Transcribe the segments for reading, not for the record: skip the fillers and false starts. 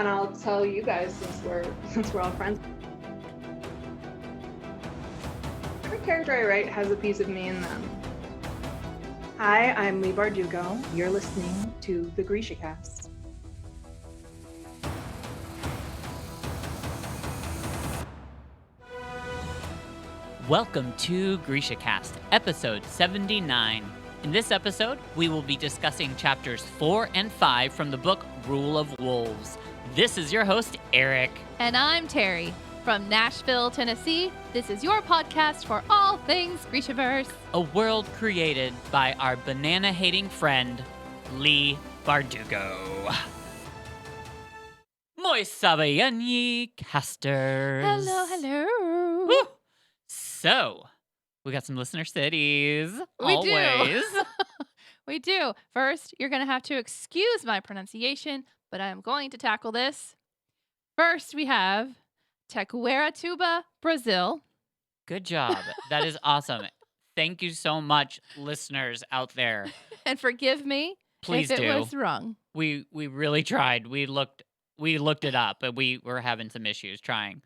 and I'll tell you guys since we're all friends. Every character I write has a piece of me in them. Hi, I'm Lee Bardugo. You're listening to the GrishaCast. Welcome to GrishaCast, episode 79. In this episode, we will be discussing chapters 4 and 5 from the book Rule of Wolves. This is your host, Eric. And I'm Terry. From Nashville, Tennessee, this is your podcast for all things Grishaverse. A world created by our banana-hating friend, Lee Bardugo. Moi sabayani casters. Hello. Woo! So, we got some listener cities. We always. do. We do. First, you're going to have to excuse my pronunciation, but I am going to tackle this. First, we have Tequeratuba, Brazil. Good job. That is awesome. Thank you so much, listeners out there. And forgive me Please if it do. was wrong. We really tried. We looked it up, but we were having some issues trying.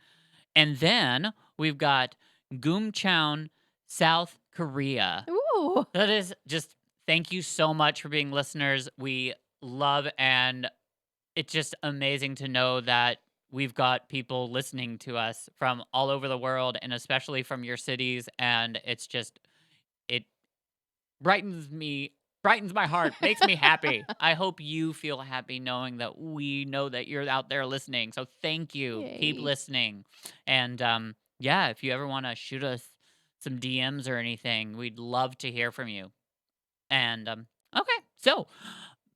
And then we've got Gumcheon, South Korea. Ooh. That is just, thank you so much for being listeners. We love, and it's just amazing to know that we've got people listening to us from all over the world, and especially from your cities. And it's just, it brightens my heart, makes me happy. I hope you feel happy knowing that we know that you're out there listening. So thank you. Yay. Keep listening. And yeah, if you ever want to shoot us some DMs or anything, we'd love to hear from you. And okay, so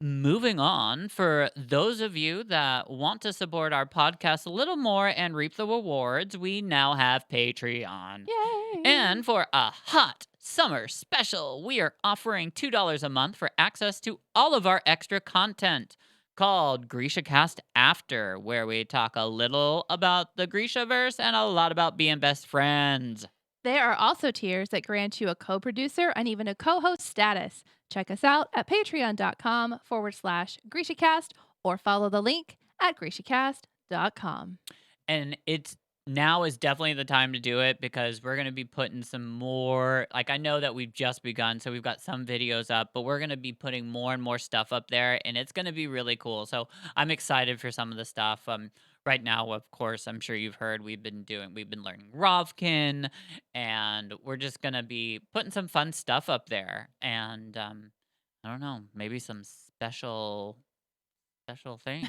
moving on, for those of you that want to support our podcast a little more and reap the rewards, we now have Patreon. Yay. And for a hot summer special, we are offering $2 a month for access to all of our extra content called GrishaCast After, where we talk a little about the Grishaverse and a lot about being best friends. There are also tiers that grant you a co-producer and even a co-host status. Check us out at patreon.com/GrishaCast or follow the link at GrishaCast.com. And now is definitely the time to do it, because we're going to be putting some more, like, I know that we've just begun, so we've got some videos up, but we're going to be putting more and more stuff up there, and it's going to be really cool. So I'm excited for some of the stuff. Right now, of course, I'm sure you've heard we've been learning Rovkin, and we're just going to be putting some fun stuff up there. And I don't know, maybe some special things.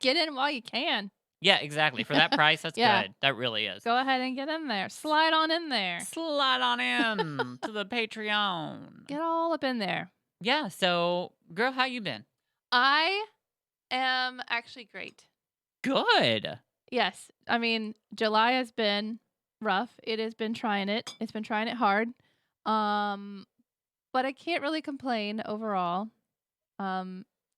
Get in while you can. Yeah, exactly. For that price, that's Yeah. good. That really is. Go ahead and get in there. Slide on in there. Slide on in to the Patreon. Get all up in there. Yeah, so, girl, how you been? I am actually great. Good. Yes. I mean, July has been rough. It has been trying it. It's been trying it hard. But I can't really complain overall.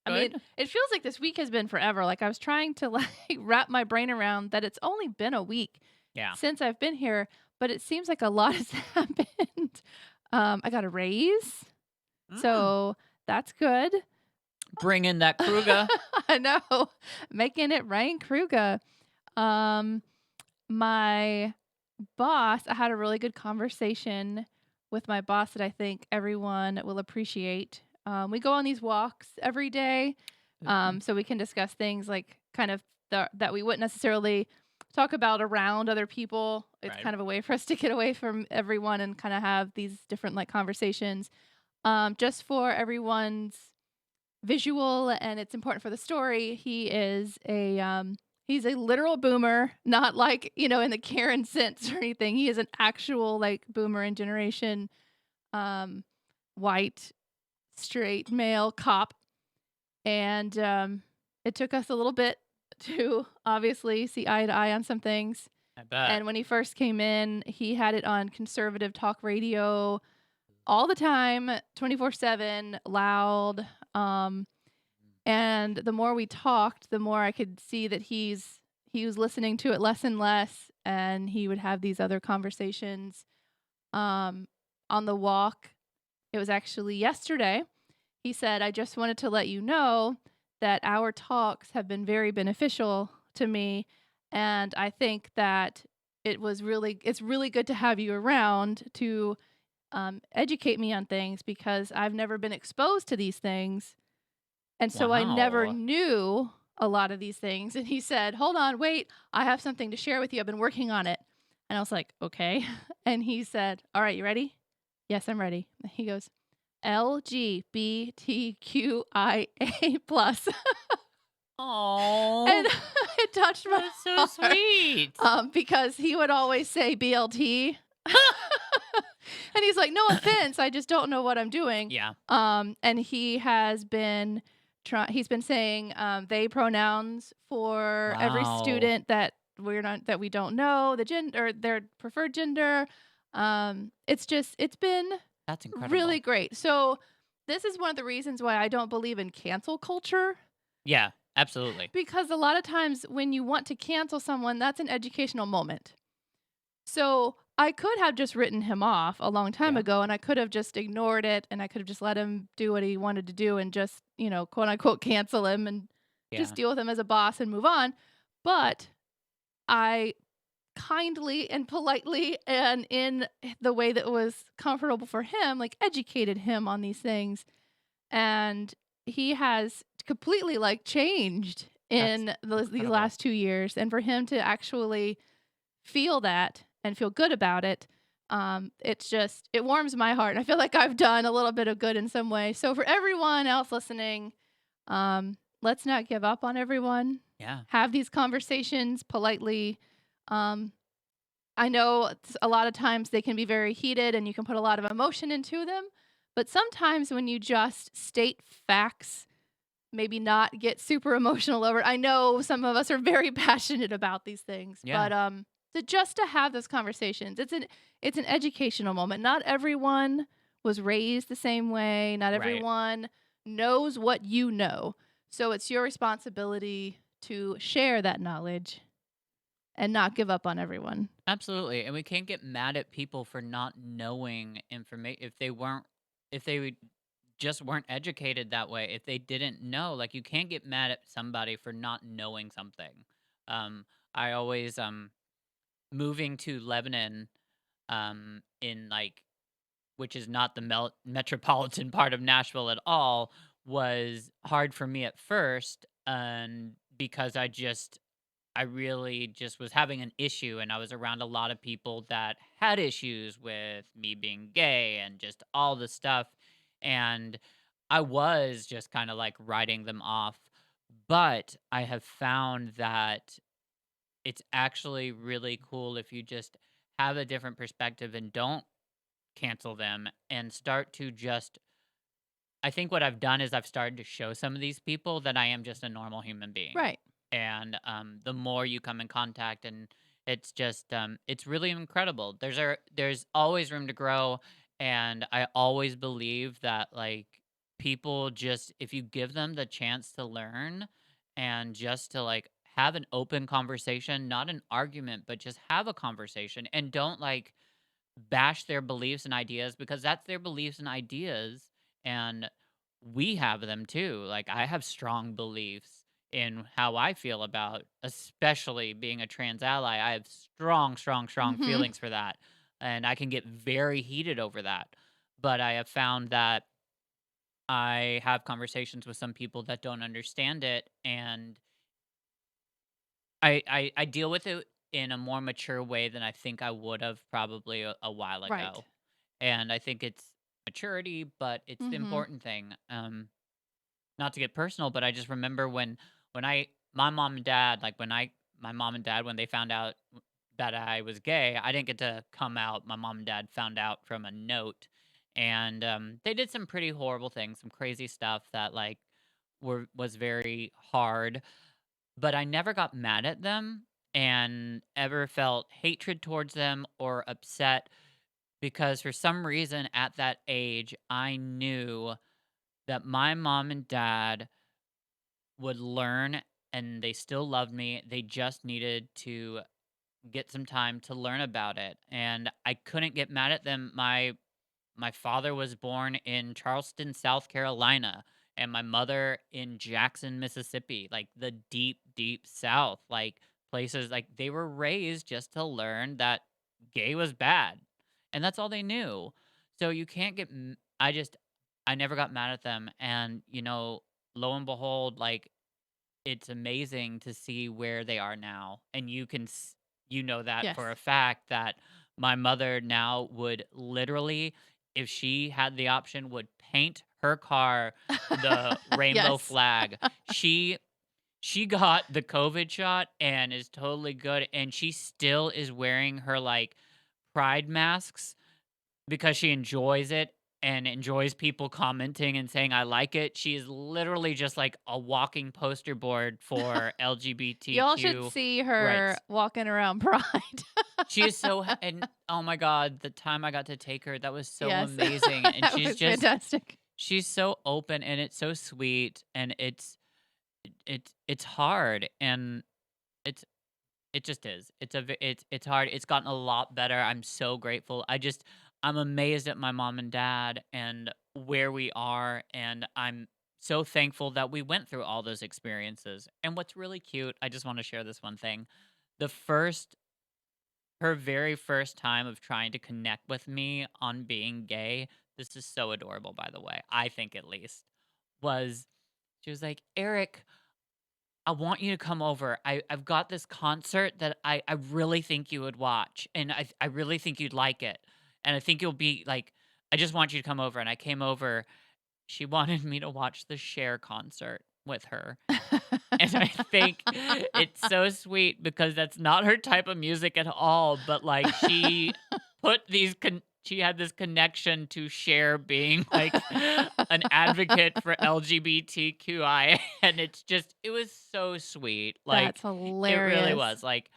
I mean, Good. it feels like this week has been forever. Like, I was trying to wrap my brain around that it's only been a week Yeah. since I've been here, but it seems like a lot has happened. I got a raise, so that's good. Bring in that Kruger. I know, making it rain, Kruger. My boss, I had a really good conversation with my boss that I think everyone will appreciate. We go on these walks every day, so we can discuss things like kind of that we wouldn't necessarily talk about around other people. It's Right. kind of a way for us to get away from everyone and kind of have these different conversations, just for everyone's visual, and it's important for the story. He is he's a literal boomer, not in the Karen sense or anything. He is an actual boomer in generation, white, straight male cop. And it took us a little bit to obviously see eye to eye on some things. I bet. And when he first came in, he had it on conservative talk radio all the time, 24/7, loud. And the more we talked, the more I could see that he was listening to it less and less, and he would have these other conversations on the walk. It was actually yesterday. He said, "I just wanted to let you know that our talks have been very beneficial to me, and I think that it's really good to have you around to educate me on things because I've never been exposed to these things. And so I never Wow. knew a lot of these things. And he said, "Hold on, wait, I have something to share with you. I've been working on it." And I was like, "Okay." And he said, "All right, you ready?" "Yes, I'm ready." And he goes, LGBTQIA plus. And Oh, it touched my that's so heart sweet. because he would always say BLT. And he's like, "No offense, I just don't know what I'm doing." Yeah. And he's been saying they pronouns for every Wow. student that we don't know the gender or their preferred gender. It's been That's really incredible. great. So this is one of the reasons why I don't believe in cancel culture, Yeah, absolutely. because a lot of times when you want to cancel someone, that's an educational moment. So I could have just written him off a long time Yeah. ago and I could have just ignored it and I could have just let him do what he wanted to do and just, quote unquote cancel him and just Yeah. deal with him as a boss and move on. But I kindly and politely and in the way that was comfortable for him, like educated him on these things. And he has completely like changed That's in these incredible. last 2 years. And for him to actually feel that and feel good about it, it warms my heart. And I feel like I've done a little bit of good in some way. So for everyone else listening, let's not give up on everyone. Yeah. Have these conversations politely. Um, I know a lot of times they can be very heated and you can put a lot of emotion into them, but sometimes when you just state facts, maybe not get super emotional over it. I know some of us are very passionate about these things, Yeah. but just to have those conversations, it's an educational moment. Not everyone was raised the same way. Not Right. everyone knows what you know. So it's your responsibility to share that knowledge and not give up on everyone. Absolutely. And we can't get mad at people for not knowing information if they just weren't educated that way, if they didn't know, like you can't get mad at somebody for not knowing something. Um I always moving to Lebanon in like which is not the metropolitan part of Nashville at all, was hard for me at first, and because I really just was having an issue, and I was around a lot of people that had issues with me being gay and just all the stuff, and I was just kind of like writing them off. But I have found that it's actually really cool if you just have a different perspective and don't cancel them and start to just I think what I've done is I've started to show some of these people that I am just a normal human being. Right. And the more you come in contact and it's really incredible. There's always room to grow, and I always believe that like people just if you give them the chance to learn and just to like have an open conversation, not an argument, but just have a conversation and don't like bash their beliefs and ideas because that's their beliefs and ideas and we have them too. Like I have strong beliefs in how I feel about especially being a trans ally. I have strong Mhm. feelings for that and I can get very heated over that. But I have found that I have conversations with some people that don't understand it and I deal with it in a more mature way than I think I would have probably a while Right. ago. And I think it's maturity, but it's the Mhm. important thing. Not to get personal, but I just remember when I my mom and dad, like my mom and dad when they found out that I was gay, I didn't get to come out. My mom and dad found out from a note, and they did some pretty horrible things, some crazy stuff that like was very hard. But I never got mad at them and ever felt hatred towards them or upset because for some reason at that age, I knew that my mom and dad would learn and they still loved me. They just needed to get some time to learn about it. And I couldn't get mad at them. My father was born in Charleston, South Carolina, and my mother in Jackson, Mississippi, like the deep, deep South, like places like they were raised just to learn that gay was bad, and that's all they knew. So you can't get. I never got mad at them, and lo and behold, like it's amazing to see where they are now, and you know that Yes. for a fact that my mother now would literally, if she had the option, would paint her car the rainbow Yes. flag. She got the COVID shot and is totally good, and she still is wearing her like pride masks because she enjoys it and enjoys people commenting and saying, "I like it." She is literally just like a walking poster board for Y'all should LGBTQ see her rights. walking around Pride. She is and oh my god, the time I got to take her, that was so Yes. amazing, and That was fantastic. she's so open, and it's so sweet, and it's hard, and it's it just is. It's hard. It's gotten a lot better. I'm so grateful. I'm amazed at my mom and dad and where we are, and I'm so thankful that we went through all those experiences. And what's really cute, I just want to share this one thing. The first Her very first time of trying to connect with me on being gay, this is so adorable by the way. I think at least was she was like, "Eric, I want you to come over. I've got this concert that I really think you would watch, and I really think you'd like it, and I think you'll be like, I just want you to come over." And I came over. She wanted me to watch the Cher concert with her, and I think it's so sweet because that's not her type of music at all, but, like, she had this connection to Cher being, like, an advocate for LGBTQI, and it was so sweet, That's like, it really hilarious. was, like,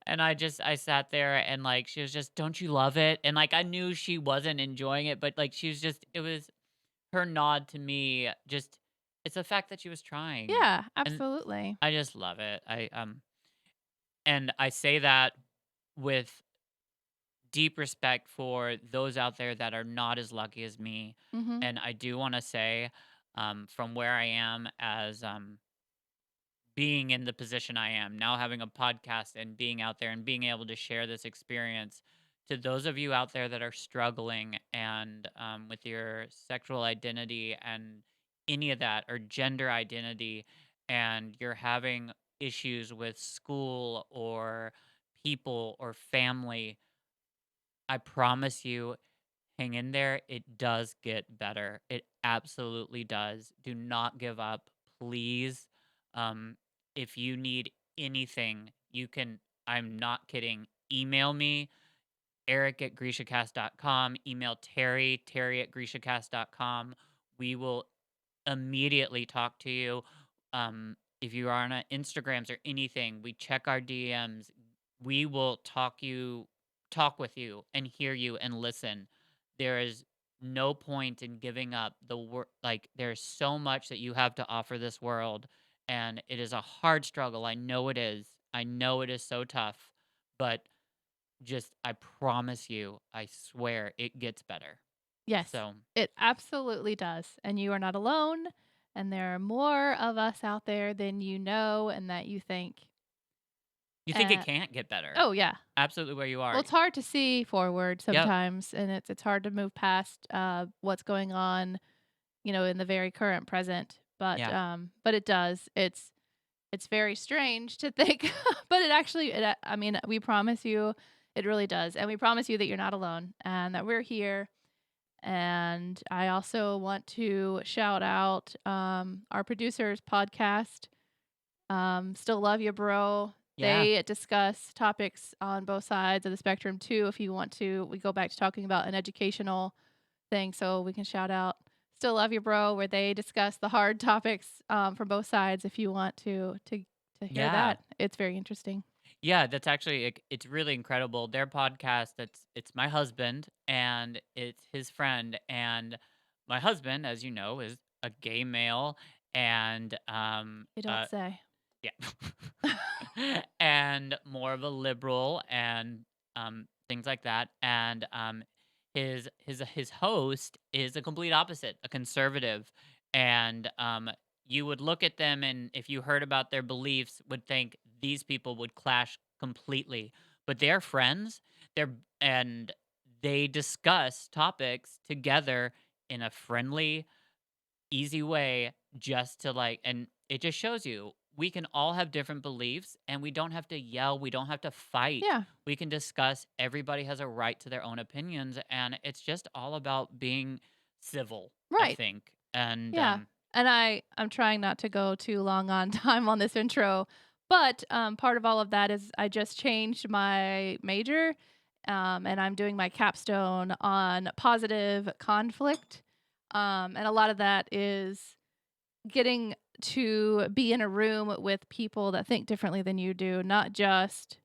and I sat there and, like, she was just, "Don't you love it?" And, like, I knew she wasn't enjoying it, but, like, she was just it was her nod to me, just it's the fact that she was trying, Yeah, and absolutely. I just love it. And I say that with deep respect for those out there that are not as lucky as me. Mhm. And I do want to say, from where I am as being in the position I am now, having a podcast and being out there and being able to share this experience to those of you out there that are struggling and with your sexual identity and any of that or gender identity, and you're having issues with school or people or family. I promise you, hang in there. It does get better. It absolutely does. Do not give up, please. Um, if you need anything, I'm not kidding. Email me, Eric at GrishaCast.com. Email Terry at GrishaCast.com. We will immediately talk to you. If you are on Instagrams or anything, we check our DMs. We will talk with you and hear you and listen. There is no point in giving up like there's so much that you have to offer this world, and it is a hard struggle. I know it is. I know it is so tough, but just I promise you, I swear it gets better. Yes, So, it absolutely does. And you are not alone. And there are more of us out there than you know and that you think. you think it Uh, can't get better. oh, yeah. Absolutely where you Well, are. it's hard to see forward Yep. sometimes, and it's hard to move past what's going on, in the very current present. Yeah. But it does. It's very strange to think, but it actually. I mean, we promise you, it really does, and we promise you that you're not alone, and that we're here. And I also want to shout out our producers podcast. Still love you, bro. Yeah. They discuss topics on both sides of the spectrum too. If you want to, we go back to talking about an educational thing, so we can shout out "Still Love You, Bro," where they discuss the hard topics from both sides. If you want to hear Yeah. that, it's very interesting. Yeah, that's actually it's really incredible. Their podcast, it's my husband and it's his friend, and my husband, as you know, is a gay male, and You don't say. yeah. And more of a liberal and things like that. And his host is a complete opposite, a conservative. and you would look at them, and if you heard about their beliefs, would think these people would clash completely. But they're friends. They're and they discuss topics together in a friendly, easy way, just to like, and it just shows you we can all have different beliefs and we don't have to yell, we don't have to fight. Yeah. We can discuss, everybody has a right to their own opinions, and it's just all about being civil, I Right. think. And Yeah. And I'm trying not to go too long on time on this intro, but part of all of that is I just changed my major, and I'm doing my capstone on positive conflict. And a lot of that is getting to be in a room with people that think differently than you do, not just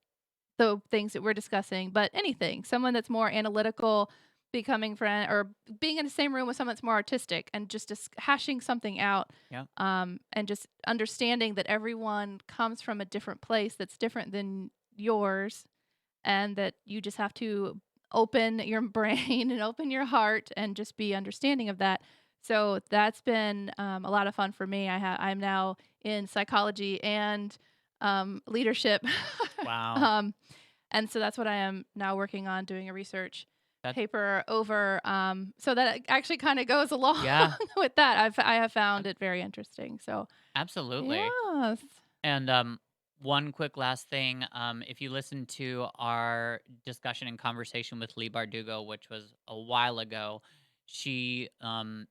the things that we're discussing, but anything. Someone that's more analytical, becoming friend, or being in the same room with someone that's more artistic, and just hashing something out, yeah, and just understanding that everyone comes from a different place that's different than yours, and that you just have to open your brain and open your heart and just be understanding of that. So that's been a lot of fun for me. I'm now in psychology and leadership. wow, um, and so that's what I am now working on, doing a research that, paper over. So that it actually kind of goes along yeah, with that. I have ab- found it very interesting. So absolutely. yes. And one quick last thing, if you listen to our discussion and conversation with Lee Bardugo, which was a while ago, she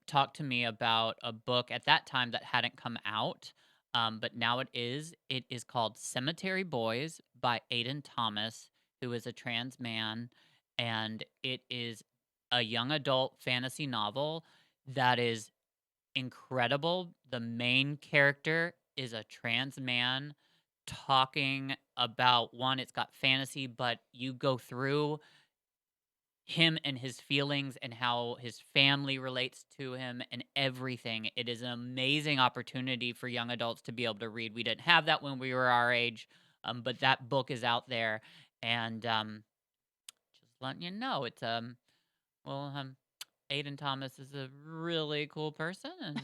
talked to me about a book at that time that hadn't come out, but now it is. It is called Cemetery Boys by Aiden Thomas, who is a trans man, and it is a young adult fantasy novel that is incredible. The main character is a trans man talking about, one, it's got fantasy, but you go through him and his feelings and how his family relates to him and everything. It is an amazing opportunity for young adults to be able to read. We didn't have that when we were our age, but that book is out there. And just letting you know, it's well, Aiden Thomas is a really cool person, and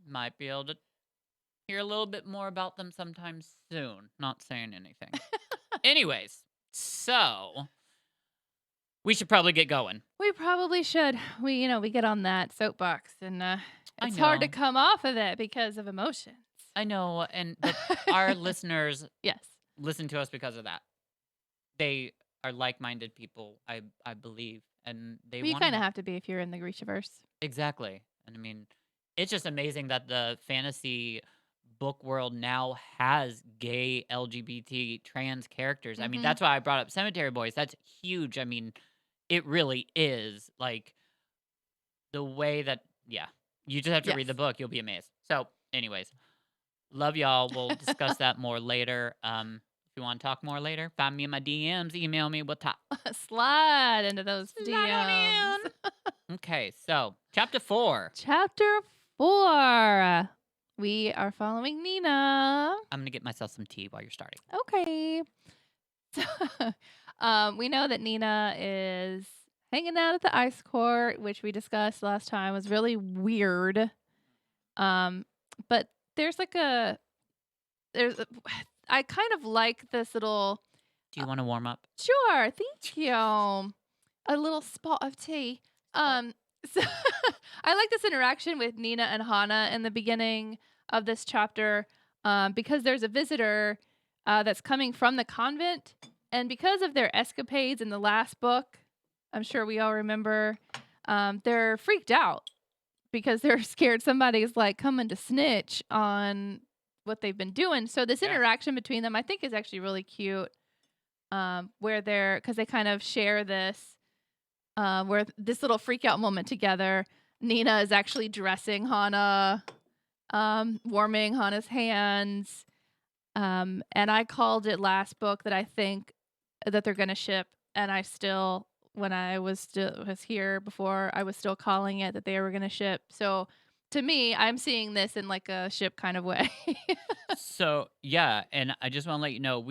might be able to hear a little bit more about them sometime soon. Not saying anything. Anyways, so we should probably get going. We probably should. We get on that soapbox, and I it's hard to know. come off of it because of emotions. I know, and but our listeners Yes. listen to us because of that. They are like-minded people, I believe, and they Well, you want to kind of have to be if you're in the Grishaverse. exactly. And I mean, it's just amazing that the fantasy book world now has gay LGBT trans characters. I mean, Mm-hmm. that's why I brought up Cemetery Boys. That's huge. I mean, it really is like the way that, yeah, you just have to read the Yes. book. You'll be amazed. So, anyways, love y'all. We'll discuss that more later. If you want to talk more later, find me in my DMs, email me, we'll talk. Slide into those Slide DMs. on in. Okay, so chapter 4. Chapter 4. We are following Nina. I'm going to get myself some tea while you're starting. Okay. So, we know that Nina is hanging out at the ice court, which we discussed last time was really weird. Um, but there's like a there's a, I kind of like this little. Do you want to warm up? Sure, thank you. A little spot of tea. So I like this interaction with Nina and Hana in the beginning of this chapter, because there's a visitor that's coming from the convent, and because of their escapades in the last book, I'm sure we all remember, they're freaked out because they're scared somebody's like coming to snitch on what they've been doing. So this Yeah. interaction between them, I think, is actually really cute. Where because they kind of share this, where this little freak out moment together. Nina is actually dressing Hana, warming Hana's hands. And I called it last book that I think that they're gonna ship, and I still, when I was here before, I was still calling it that they were gonna ship. So to me, I'm seeing this in like a ship kind of way. So, yeah, and I just want to let you know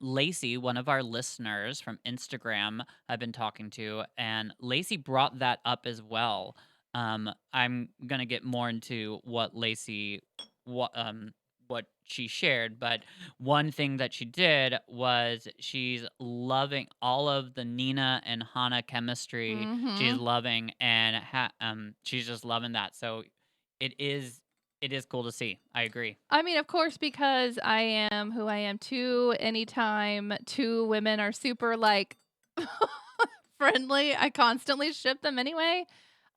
Lacey, one of our listeners from Instagram, I've been talking to, and Lacey brought that up as well. I'm gonna get more into what Lacey, what she shared, but one thing that she did was she's loving all of the Nina and Hana chemistry. She's Mhm. loving, and she's just loving that. So it is it is cool to see. I agree. I mean, of course, because I am who I am too, anytime two women are super, like, friendly, I constantly ship them anyway,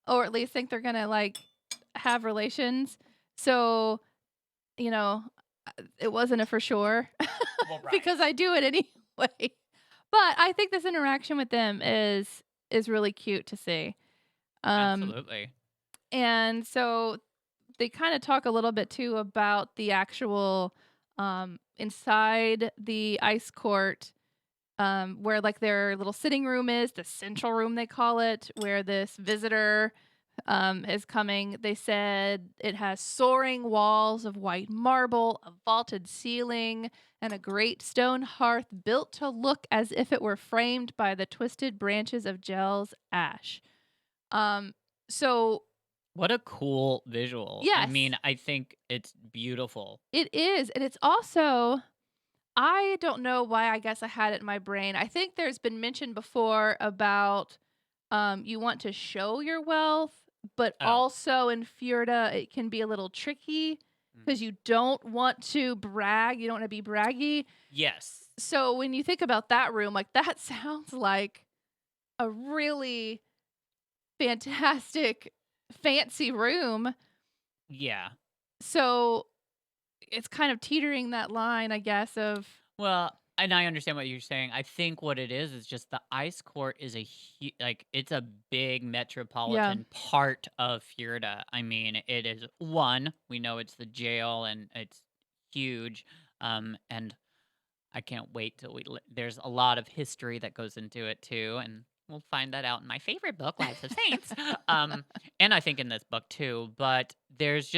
or at least think they're gonna, like, have relations. So, you know, it wasn't a for sure Well, right. because I do it anyway. But I think this interaction with them is really cute to see. Um, Absolutely. and so they kind of talk a little bit too about the actual inside the ice court, where like their little sitting room is, the central room they call it, where this visitor is coming. They said it has soaring walls of white marble, a vaulted ceiling, and a great stone hearth built to look as if it were framed by the twisted branches of Gel's ash. Um, so What a cool visual. I yes, mean, I think it's beautiful. it is, and it's also, I don't know why, I guess I had it in my brain. I think there's been mention before about you want to show your wealth, but Oh. also in Fjerda it can be a little tricky Mm. because you don't want to brag, you don't want to be braggy. Yes. So when you think about that room, like that sounds like a really fantastic fancy room. Yeah. So it's kind of teetering that line, I guess, of Well, and I understand what you're saying. I think what it is just the ice court is like it's a big yeah. metropolitan part of Fjerda. I mean, it is one. We know it's the jail and it's huge. And I can't wait till there's a lot of history that goes into it too, and we'll find that out in my favorite book, Lives of Saints. um, and I think in this book too. But there's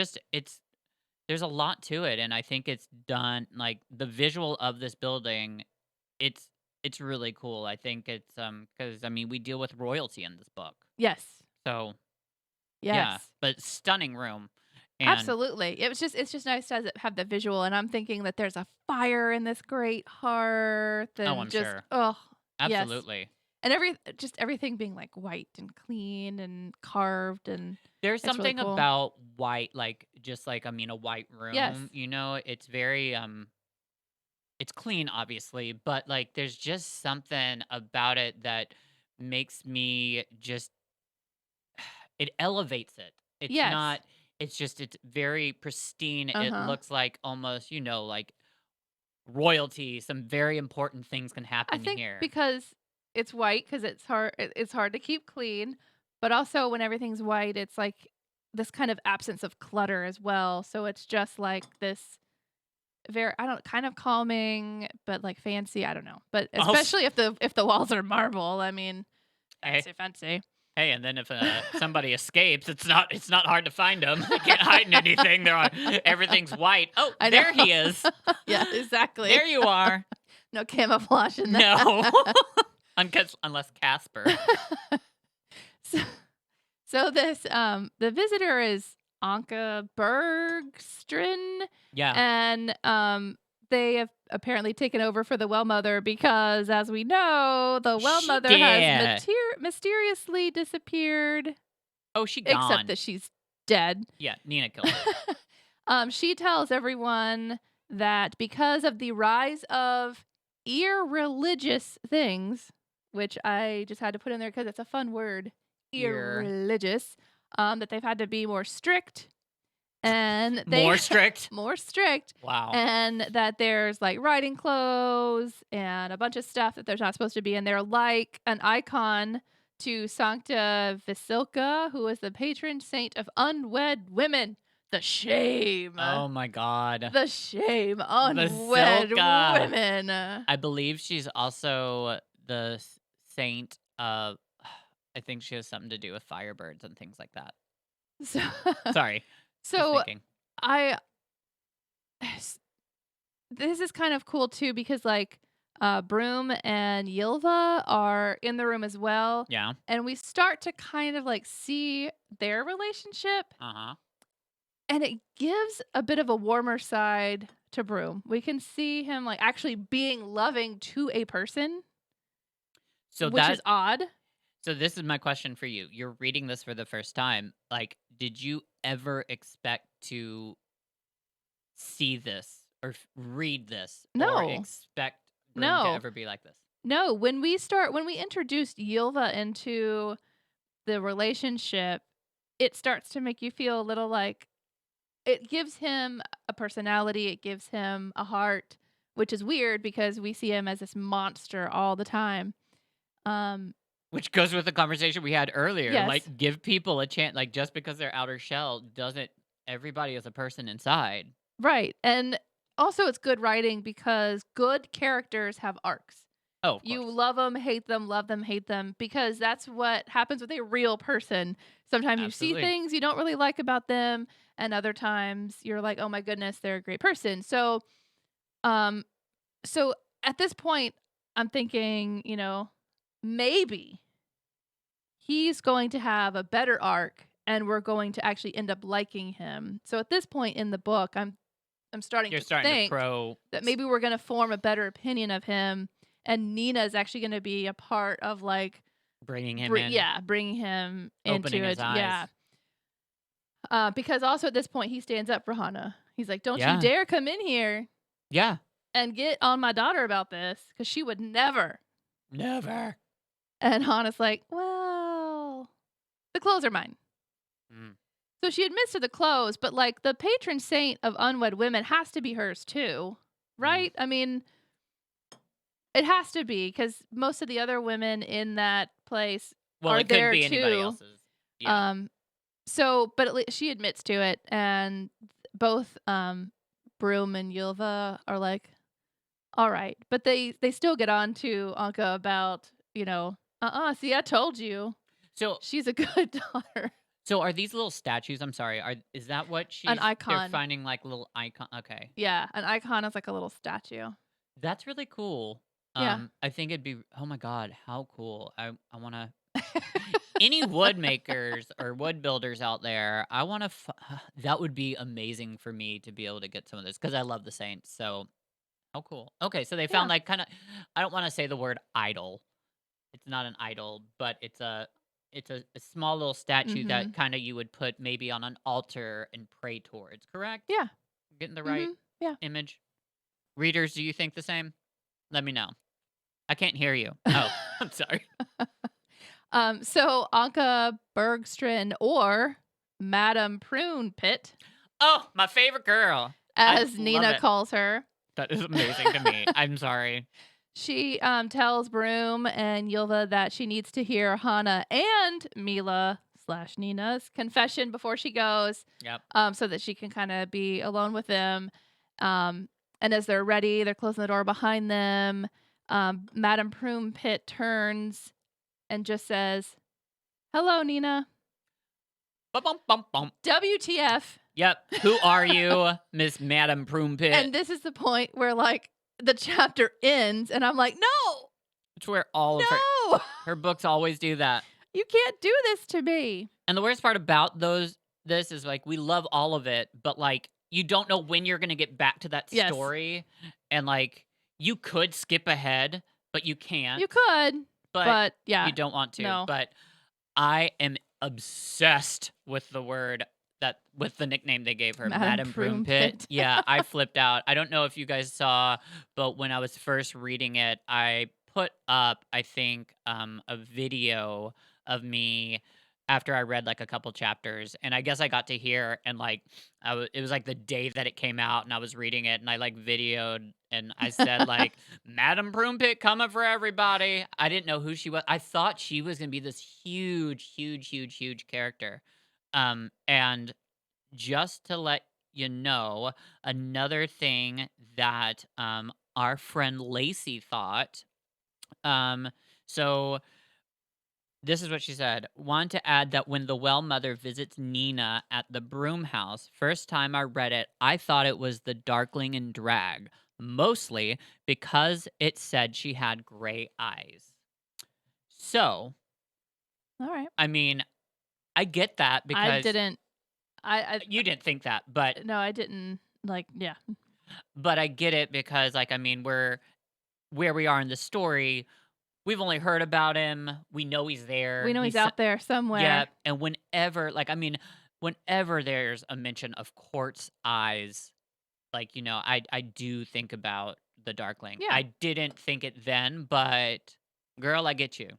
a lot to it, and I think it's done like the visual of this building. It's it's really cool. I think it's because I mean we deal with royalty in this book, Yes. so yeah, Yes. but stunning room, and Absolutely. It's just nice to have the visual, and I'm thinking that there's a fire in this great hearth oh, and I'm just sure, oh, yes. absolutely. And just everything being like white and clean and carved, and There's it's really something cool. about white, like just like I mean a white Yes. room. It's very it's clean, obviously, but like there's just something about it that makes me just it elevates it. It's Yes. not it's very pristine. It Uh-huh. looks like almost, like royalty. Some very important things can I happen think here. because it's white, because it's hard to keep clean, but also when everything's white, it's like this kind of absence of clutter as well. So it's just like this very, I don't, kind of calming, but like fancy, I don't know. But Also, especially if the walls are marble, I mean, hey, fancy, fancy. hey, and then if somebody escapes, it's not hard to find them. They can't hide in anything. Everything's white. Oh, I know. there he is. Yeah, exactly. There you are. No camouflage in that. No. Unless Casper. So, so this the visitor is Anka Bergström, Yeah. and they have apparently taken over for the well mother because, as we know, the well She mother has did. mysteriously disappeared, Oh, she except gone. that she's dead. Yeah, Nina killed her. She tells everyone that because of the rise of irreligious things, which I just had to put in there because it's a fun word, Ear. irreligious, that they've had to be more strict, and they More strict. more strict, Wow. and that there's like riding clothes and a bunch of stuff that they're not supposed to be, and they're like an icon to Sancta Vasilka, who is the patron saint of unwed women. The shame. Oh my god. The shame. Unwed Vasilka. women. I believe she's also the saint of I think she has something to do with firebirds and things like that. So, Sorry. Just so thinking. I this is kind of cool too because like Broom and Yilva are in the room as well, Yeah. and we start to kind of like see their relationship, Uh-huh. and it gives a bit of a warmer side to Broom. We can see him like actually being loving to a person, So which is that odd. so this is my question for you. You're reading this for the first time. Like, did you ever expect to see this or read this or No, expect Broom to no, ever be like this? no. When we introduced Yilva into the relationship, it starts to make you feel a little like it gives him a personality, it gives him a heart, which is weird because we see him as this monster all the time. Um, Which goes with the conversation we had earlier. yes, Like, give people a chance. Like, just because they're outer shell doesn't. Everybody is a person inside. right. And also, it's good writing because good characters have arcs. Oh, of You course. love them, hate them, because that's what happens with a real person. Sometimes you see Absolutely. things you don't really like about them, and other times you're like, oh my goodness, they're a great person. Um, so at this point, I'm thinking, maybe he's going to have a better arc and we're going to actually end up liking him. So at this point in the book, I'm starting You're to starting to think that s- maybe we're going to form a better opinion of him and Nina is actually going to be a part of like bringing him in, bringing him into opening his it. eyes. Yeah. Because also at this point he stands up for Hana. He's like, "Don't you Yeah. dare come in here Yeah. and get on my daughter about this cuz she would never." Never. And Hana's like, "Well, the clothes are mine." Mm. So she admits to the clothes, but like the patron saint of unwed women has to be hers too, Mm. right? I mean, it has to be because most of the other women in that place Well, are it couldn't there be anybody too. else's. Yeah. Um, so, but at least she admits to it, and both Broom and Yulva are like, "All right," but they still get on to Anka about see, I told you, So, she's a good daughter, so are these little statues? I'm sorry. Is that what an they're icon. finding like little icon? Okay. Yeah, an icon is like a little statue. That's really cool. Yeah. I think it'd be, oh my God, how cool. I want to, any wood makers or wood builders out there, I want to, that would be amazing for me to be able to get some of this because I love the Saints. So, how cool. Okay. So they found Yeah. like kind of, I don't want to say the word idol. It's not an idol, but it's a small little statue that Mhm. kind of you would put maybe on an altar and pray towards, correct? Yeah. Getting the right Mhm. Yeah. image. Readers, do you think the same? Let me know. I can't hear you. Oh, I'm sorry. So Anka Bergstrand or Madame Prune Pit, Oh, my favorite girl. I as love Nina it. calls her. That is amazing to me. I'm sorry. She tells Broom and Yulva that she needs to hear Hana and Mila slash Nina's confession before she goes, Yep. so that she can kind of be alone with them. Um, and as they're ready, they're closing the door behind them. Madame Prune Pit turns and just says, "Hello, Nina. Bum, bum, bum, bum. WTF?" Yep. Who are you, Miss Madam Prune Pit? And this is the point where like the chapter ends, and I'm like, "No, It's where all of no, her books always do that. you can't do this to me." And the worst part about this is like we love all of it, but like you don't know when you're gonna get back to that Yes, story, and like you could skip ahead, but you can't. you could, But but you yeah, don't want to. no. But I am obsessed with the word that with the nickname they gave her, Madame Madam Broom Prune Pit. Pit. Yeah, I flipped out. I don't know if you guys saw, but when I was first reading it, I put up, I think, a video of me after I read like a couple chapters, and I guess I got to hear and like it was like the day that it came out, and I was reading it, and I like videoed, and I said like Madam Prune Pit coming for everybody. I didn't know who she was. I thought she was gonna be this huge, huge, huge, huge character. And just to let you know, another thing that our friend Lacey thought. Um, so this is what she said. Want to add that when the well mother visits Nina at the broom house, first time I read it, I thought it was the Darkling and Drag. mostly because it said she had gray eyes. So, All right. I mean, I get that I because didn't. I you didn't think that, but no, I didn't. Like, yeah, I get it because, like, I mean, we're where we are in the story. We've only heard about him. We know he's we there. know he's out there Yeah, somewhere. and whenever, like, I mean, whenever there's a mention of Quartz eyes, like, I do think about the Darkling. Yeah, I didn't think it then, but girl, I get you.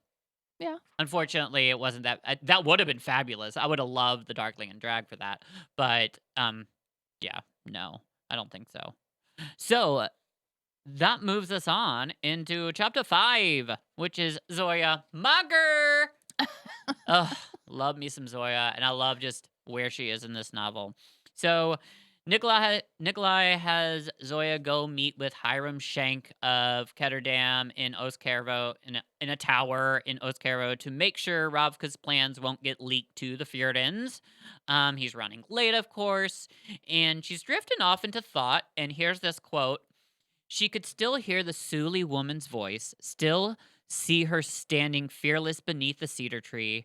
yeah. Unfortunately, it wasn't that. That would have been fabulous. I would have loved the Darkling and Drag for that, but yeah, no, I don't think so. So that moves us on into chapter 5, which is Zoya Mugger. Ugh, love me some Zoya, and I love just where she is in this novel. So, Nikolai has Zoya go meet with Hiram Shank of Ketterdam in Oscarvo in a tower in Oscarvo to make sure Ravka's plans won't get leaked to the Fjordans. He's running late, of course, and she's drifting off into thought. And here's this quote: "She could still hear the Suli woman's voice, still see her standing fearless beneath the cedar tree.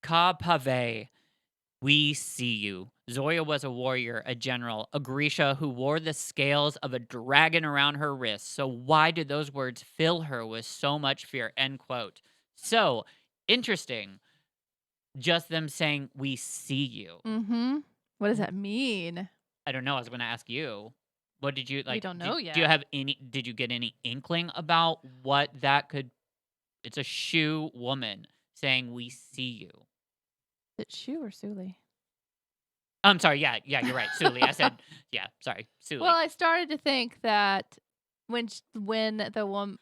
Ka Pave, we see you." Zoya was a warrior, a general, a Grisha who wore the scales of a dragon around her wrists. So why did those words fill her with so much fear? End quote. So interesting. Just them saying, "We see you." Mm-hmm. What does that mean? I don't know. I was going to ask you. What did you We like? don't know Do you yet. have any? Did you get any inkling about what that could? It's a shoe woman saying, "We see you." Is it Shu or Suli? I'm sorry. Yeah, yeah, you're right. Suli. I said, yeah. Sorry, Well, Suli. I started to think that when the woman,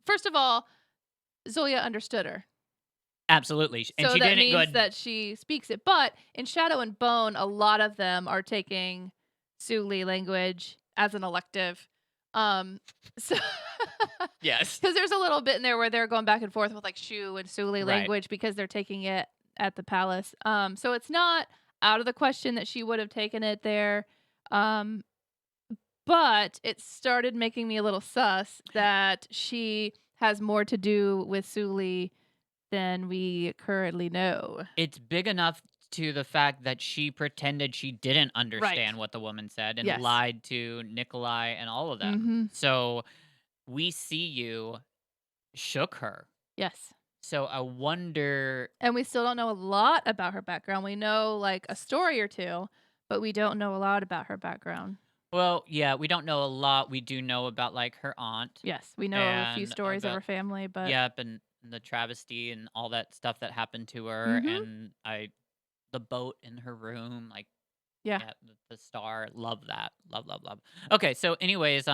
first of all, Zoya understood her. Absolutely, and So she that didn't go. means that she speaks it. But in Shadow and Bone, a lot of them are taking Suli language as an elective. So Yes. because there's a little bit in there where they're going back and forth with like Shu and Suli Right. language because they're taking it at the palace. So it's not out of the question that she would have taken it there. Um, but it started making me a little sus that she has more to do with Suli than we currently know. It's big enough to the fact that she pretended she didn't Right. understand what the woman said and Yes. lied to Nikolai and all of them. Mm-hmm. So, "We see you" shook her. Yes. So I wonder. And we still don't know a lot about her background. We know like a story or two, but we don't know a lot about her background. Well, yeah, we don't know a lot. We do know about like her aunt Yes, we know a few and stories of her about, family, but yep, and the travesty and all that stuff that happened to her, mm-hmm. and the boat in her room, like, Yeah. yeah, the star. Love that. Love, love, love. Okay, so anyways,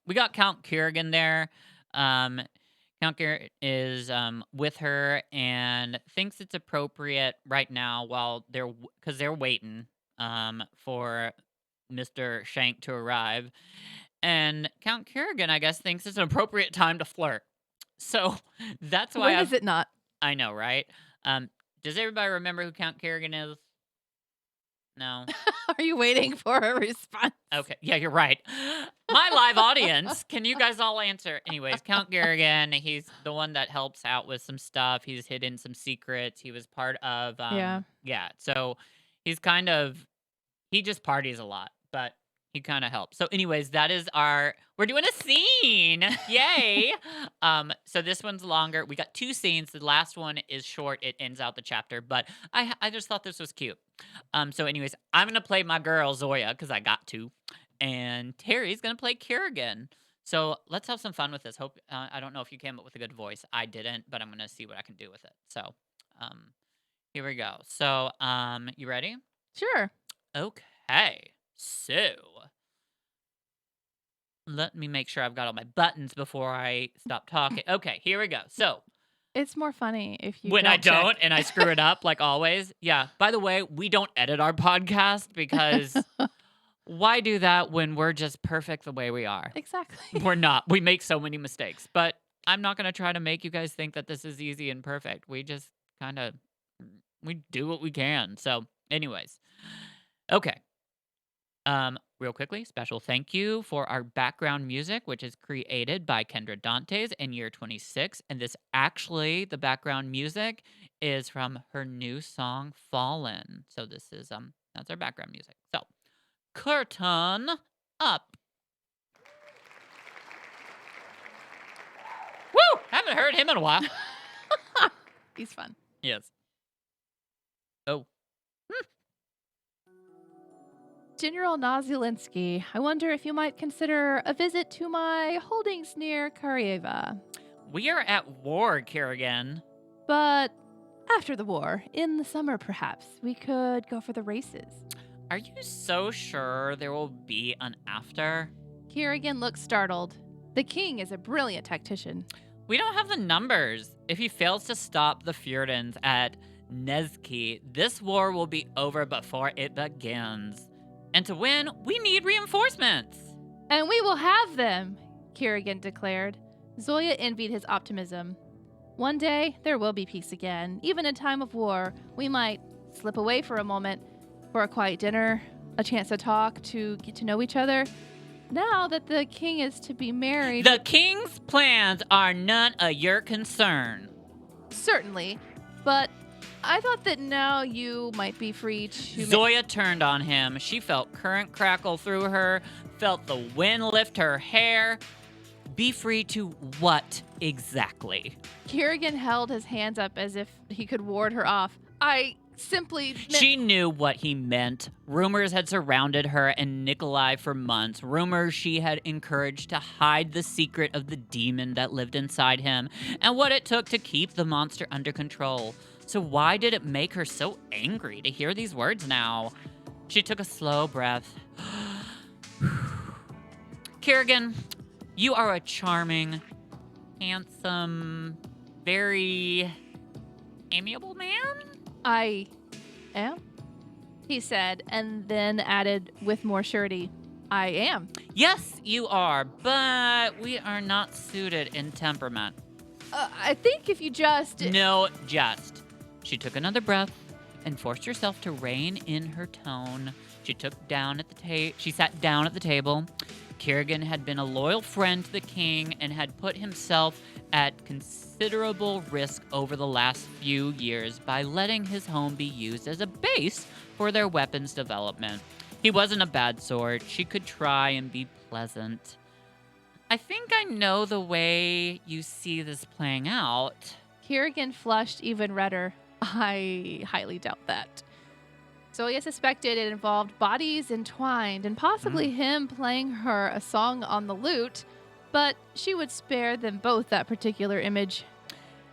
we got Count Kerrigan there. Um, Count Kerrigan is with her and thinks it's appropriate right now while because they're waiting for Mr. Shank to arrive, and Count Kerrigan, I guess, thinks it's an appropriate time to flirt. So that's why When is it not? I know, right? Does everybody remember who Count Kerrigan is? No. Are you waiting for a response? Okay. Yeah, you're right. My live audience, can you guys all answer? Anyways, Count Kerrigan, he's the one that helps out with some stuff. He's hidden some secrets. He was part of Yeah. yeah. So he's kind of he just parties a lot, but he kind of helps. So anyways, that is we're doing a scene. Yay. So this one's longer. We got 2 scenes. The last one is short. It ends out the chapter, but I just thought this was cute. So anyways, I'm going to play my girl Zoya cuz I got to, and Terry's going to play Kerrigan. So let's have some fun with this. Hope I don't know if you came up with a good voice. I didn't, but I'm going to see what I can do with it. So, here we go. So, you ready? Sure. Okay, so let me make sure I've got all my buttons before I stop talking. Okay, here we go. So It's more funny if you when I check. don't and I screw it up like always, yeah. By the way, we don't edit our podcast because why do that when we're just perfect the way we are? Exactly. We're not. We make so many mistakes, but I'm not going to try to make you guys think that this is easy and perfect. We just kind of we do what we can. So, anyways, okay. We're Real quickly, special thank you for our background music, which is created by Kendra Dantes in year 26. And the background music is from her new song, Fallen. So that's our background music. So, curtain up. Woo! Haven't heard him in a while. He's fun. Yes. Oh. General Nozulinsky, I wonder if you might consider a visit to my holdings near Karyeva. We are at war, Kerrigan. But after the war, in the summer perhaps, we could go for the races. Are you so sure there will be an after? Kerrigan looks startled. The king is a brilliant tactician. We don't have the numbers. If he fails to stop the Fjordans at Nezki, this war will be over before it begins. And to win, we need reinforcements. And we will have them, Kerrigan declared. Zoya envied his optimism. One day, there will be peace again. Even in time of war, we might slip away for a moment for a quiet dinner, a chance to talk, to get to know each other. Now that the king is to be married... The king's plans are none of your concern. Certainly, but I thought that now you might be free to... Zoya turned on him. She felt current crackle through her, felt the wind lift her hair. Be free to what exactly? Kerrigan held his hands up as if he could ward her off. I simply... She knew what he meant. Rumors had surrounded her and Nikolai for months. Rumors she had encouraged to hide the secret of the demon that lived inside him and what it took to keep the monster under control. So why did it make her so angry to hear these words now? She took a slow breath. Kerrigan, you are a charming, handsome, very amiable man? I am, he said, and then added with more surety, I am. Yes, you are, but we are not suited in temperament. I think if you just... No, just. She took another breath and forced herself to rein in her tone. She sat down at the table. Kerrigan had been a loyal friend to the king and had put himself at considerable risk over the last few years by letting his home be used as a base for their weapons development. He wasn't a bad sort. She could try and be pleasant. I think I know the way you see this playing out. Kerrigan flushed even redder. I highly doubt that. Zoya suspected it involved bodies entwined and possibly him playing her a song on the lute, but she would spare them both that particular image.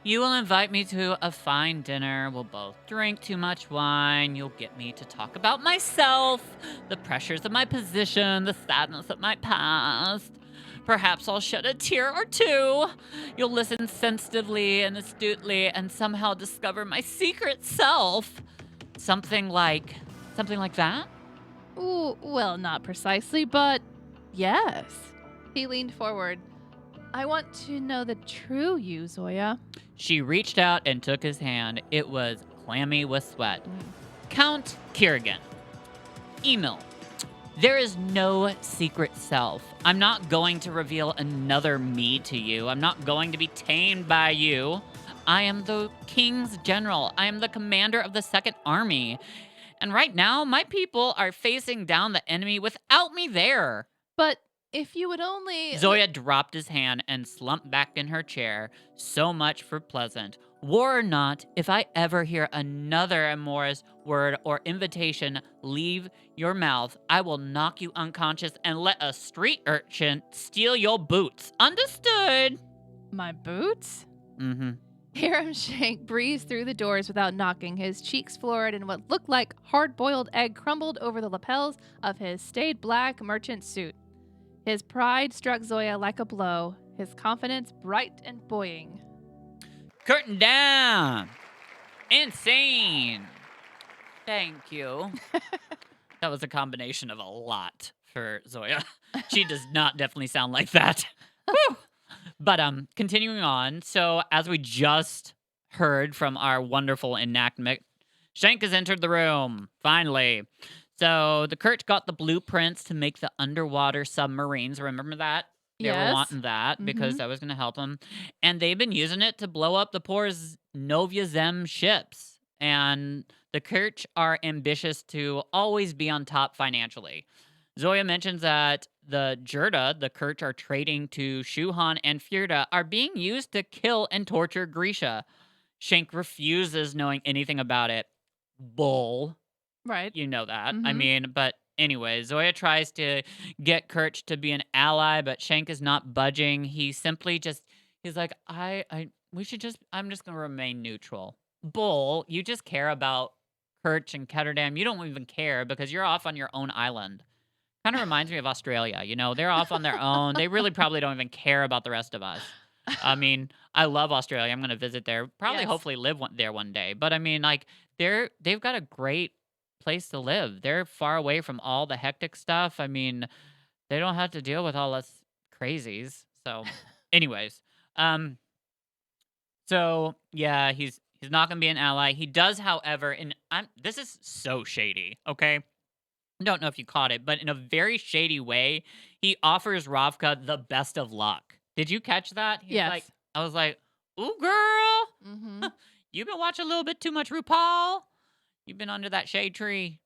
You will invite me to a fine dinner. We'll both drink too much wine. You'll get me to talk about myself, the pressures of my position, the sadness of my past. Perhaps I'll shed a tear or two. You'll listen sensitively and astutely and somehow discover my secret self. Something like that? Ooh, well, not precisely, but yes. He leaned forward. I want to know the true you, Zoya. She reached out and took his hand. It was clammy with sweat. Count Kerrigan. Email. There is no secret self. I'm not going to reveal another me to you. I'm not going to be tamed by you. I am the king's general. I am the commander of the Second Army. And right now, my people are facing down the enemy without me there. But if you would only... Zoya dropped his hand and slumped back in her chair. So much for pleasant. War or not, if I ever hear another amorous word or invitation leave your mouth, I will knock you unconscious and let a street urchin steal your boots. Understood? My boots? Mm-hmm. Hiram Shank breezed through the doors without knocking, his cheeks florid, and what looked like hard-boiled egg crumbled over the lapels of his staid black merchant suit. His pride struck Zoya like a blow, his confidence bright and buoying. Curtain down! Insane! Thank you. That was a combination of a lot for Zoya. She does not definitely sound like that. Woo! But continuing on, so as we just heard from our wonderful enactment, Shank has entered the room, finally. So the Kirch got the blueprints to make the underwater submarines. Remember that? They were Yes. wanting that because Mm-hmm. that was going to help them. And they've been using it to blow up the poor Novia Zem ships. And the Kirch are ambitious to always be on top financially. Zoya mentions that the Jurda, the Kirch are trading to Shuhan and Fjorda, are being used to kill and torture Grisha. Shank refuses knowing anything about it. Bull. Right. You know that. I Mm-hmm. mean, but anyway, Zoya tries to get Kirch to be an ally, but Shank is not budging. He simply just he's like, we should just I'm just gonna remain neutral. Bull, you just care about Kirch and Ketterdam. You don't even care because you're off on your own island. Kind of reminds me of Australia, they're off on their own. They really probably don't even care about the rest of us. I mean, I love Australia. I'm gonna visit there. Probably, Yes. hopefully, live there one day. But I mean, like, they've got a great place to live. They're far away from all the hectic stuff. I mean, they don't have to deal with all us crazies. So, anyways, um, so yeah, he's not gonna be an ally. He does, however, and this is so shady. Okay, I don't know if you caught it, but in a very shady way, he offers Ravka the best of luck. Did you catch that? He's like, Yes. I was like, ooh, girl, Mm-hmm. you've been watching a little bit too much RuPaul. You've been under that shade tree.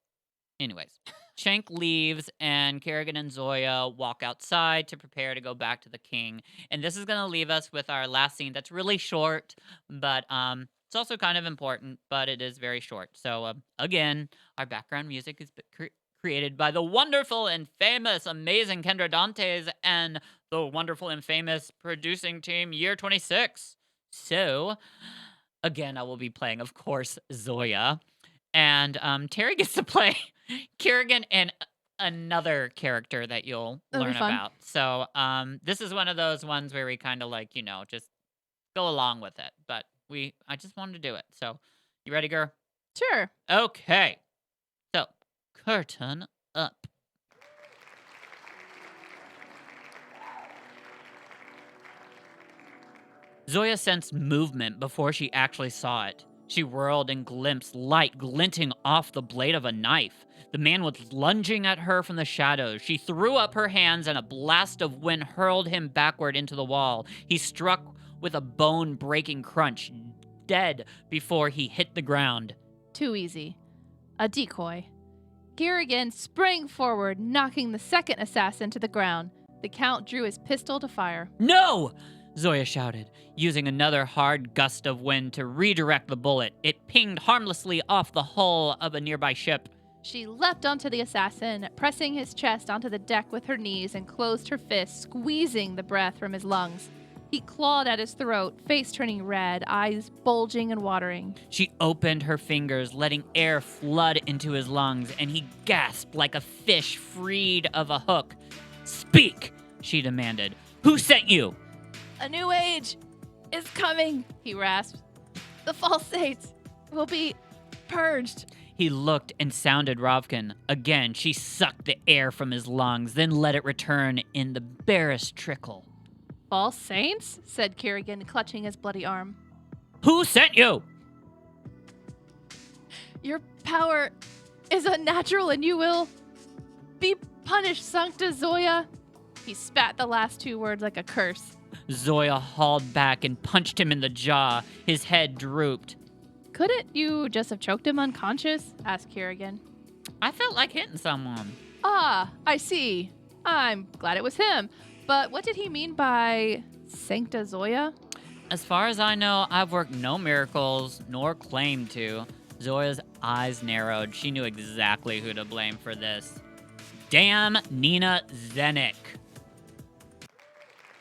Anyways, Shank leaves, and Kerrigan and Zoya walk outside to prepare to go back to the king. And this is going to leave us with our last scene that's really short, but it's also kind of important, but it is very short. So, again, our background music is created by the wonderful and famous, amazing Kendra Dantes and the wonderful and famous producing team Year 26. So, again, I will be playing, of course, Zoya. And Terry gets to play Kerrigan and another character that you'll That'll be learn fun. about. So this is one of those ones where we kind of like, just go along with it. But I just wanted to do it. So you ready, girl? Sure. Okay. So curtain up. Zoya sensed movement before she actually saw it. She whirled and glimpsed light glinting off the blade of a knife. The man was lunging at her from the shadows. She threw up her hands and a blast of wind hurled him backward into the wall. He struck with a bone-breaking crunch, dead before he hit the ground. Too easy. A decoy. Kerrigan sprang forward, knocking the second assassin to the ground. The Count drew his pistol to fire. No! Zoya shouted, using another hard gust of wind to redirect the bullet. It pinged harmlessly off the hull of a nearby ship. She leapt onto the assassin, pressing his chest onto the deck with her knees and closed her fists, squeezing the breath from his lungs. He clawed at his throat, face turning red, eyes bulging and watering. She opened her fingers, letting air flood into his lungs, and he gasped like a fish freed of a hook. Speak, she demanded. Who sent you? A new age is coming, he rasped. The false saints will be purged. He looked and sounded Ravkan. Again, she sucked the air from his lungs, then let it return in the barest trickle. False saints? Said Kerrigan, clutching his bloody arm. Who sent you? Your power is unnatural and you will be punished, Sancta Zoya. He spat the last two words like a curse. Zoya hauled back and punched him in the jaw. His head drooped. Couldn't you just have choked him unconscious? Asked Kerrigan. I felt like hitting someone. Ah, I see. I'm glad it was him. But what did he mean by Sancta Zoya? As far as I know, I've worked no miracles, nor claimed to. Zoya's eyes narrowed. She knew exactly who to blame for this. Damn Nina Zenik.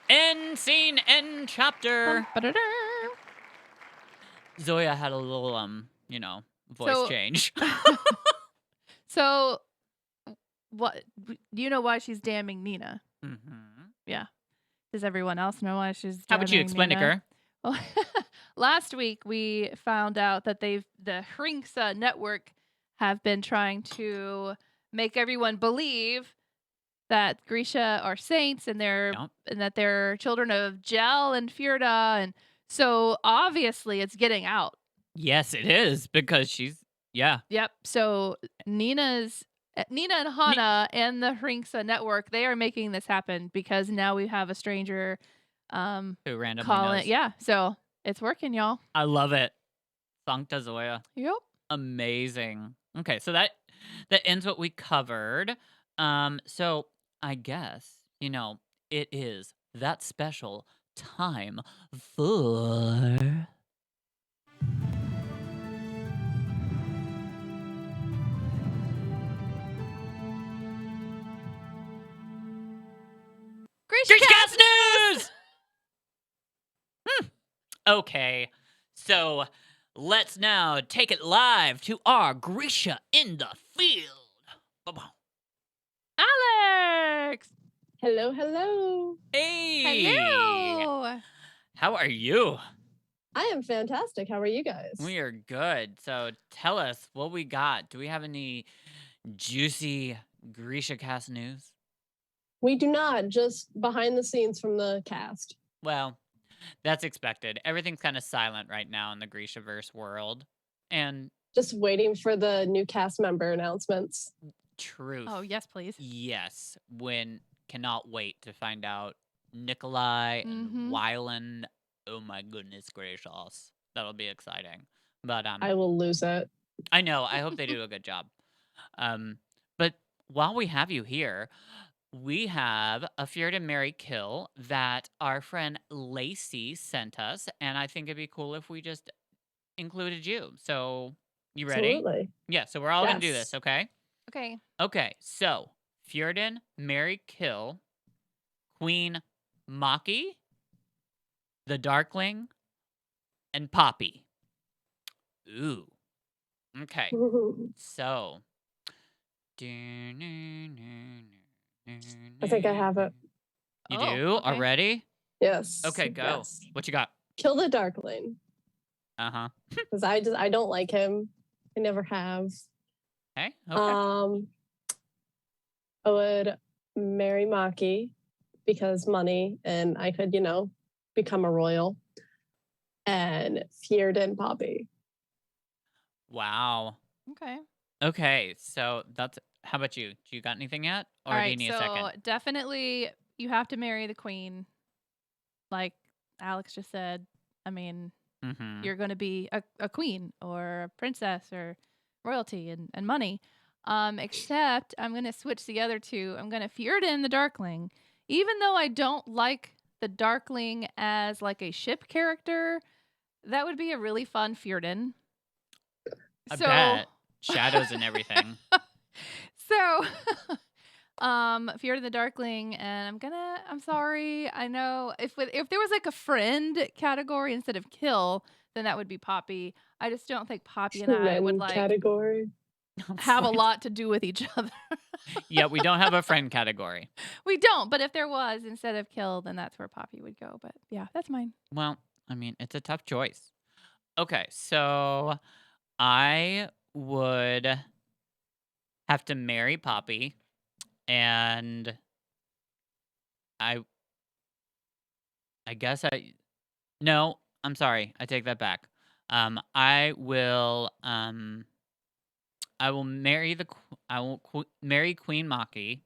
End scene, end chapter. Ba-da-da. Zoya had a little, voice change. So, what? Do you know why she's damning Nina? Mm-hmm. Yeah. Does everyone else know why she's damning How would you explain it, Nina? girl? Well, last week we found out that the Hrinksa network have been trying to make everyone believe that Grisha are saints and that they're children of Gel and Fjorda, and so obviously it's getting out. Yes, it is, because she's, yeah. Yep. So Nina's Nina and Ni- Hana and the Hrinksa network, they are making this happen because now we have a stranger Who randomly calling. knows? Yeah, so it's working, y'all. I love it. Sancta Zoya. Yep. Amazing. Okay, so that ends what we covered. So I guess, it is that special time for GrishaCast GrishaCast news! News! Okay, so let's now take it live to our Grisha in the field. Ba-bow. Alex! Hello, hello. Hey! Hello! How are you? I am fantastic. How are you guys? We are good. So tell us what we got. Do we have any juicy GrishaCast news? We do not, just behind the scenes from the cast. Well, that's expected. Everything's kind of silent right now in the Grishaverse world. And Just waiting for the new cast member announcements. truth. Oh, yes, please. Yes. Cannot wait to find out Nikolai and Mhm. Wylan. Oh my goodness gracious. That'll be exciting. But I will lose it. I know. I hope they do a good job. But while we have you here, we have a Feared and Mary kill that our friend Lacey sent us, and I think it'd be cool if we just included you. So, you ready? Absolutely. Yeah, so we're all gonna do Yes. this, okay? Okay. Okay, so Fjorden, Mary kill, Queen Maki, the Darkling, and Poppy. Ooh. Okay. So. I think I have it. You Oh, do? okay. Already? Yes. Okay, go. Yes. What you got? Kill the Darkling. Uh-huh. Because I don't like him. I never have. Okay. Okay. I would marry Maki because money and I could, become a royal. And Fjerdan Poppy. Wow. Okay. Okay, so that's how about you? Do you got anything yet? Or All do you right, need a so second? definitely you have to marry the queen. Like Alex just said. I mean, Mm-hmm. you're going to be a queen or a princess or royalty and money. Except I'm going to switch the other two. I'm going to Fjorden the Darkling. Even though I don't like the Darkling as like a ship character, that would be a really fun Fjorden. I So bet. Shadows and everything. so Fjorden the Darkling, and I'm sorry. I know if there was like a friend category instead of kill, then that would be Poppy. I just don't think Poppy and I would like category. have a Friend. lot to do with each other. Yeah, we don't have a friend category. We don't, but if there was instead of kill, then that's where Poppy would go. But yeah, that's mine. Well, I mean, it's a tough choice. Okay, so I would have to marry Poppy, and I guess no, I'm sorry. I take that back. I will marry marry Queen Maki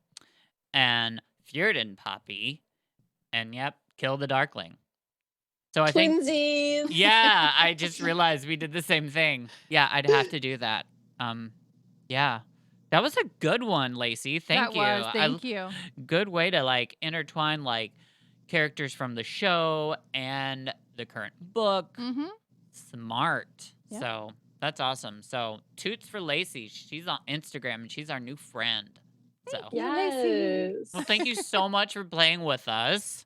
and Fjorden Poppy, and yep, kill the Darkling. So I think Twinsies. yeah, I just realized we did the same thing. Yeah, I'd have to do that. Yeah. That was a good one, Lacey. Thank you. Thank you. Good way to like intertwine like characters from the show and the current book. Mm-hmm. Smart. Yeah. So that's awesome. So toots for Lacey. She's on Instagram and she's our new friend. So you, Lacey. Yes. well, thank you so much for playing with us.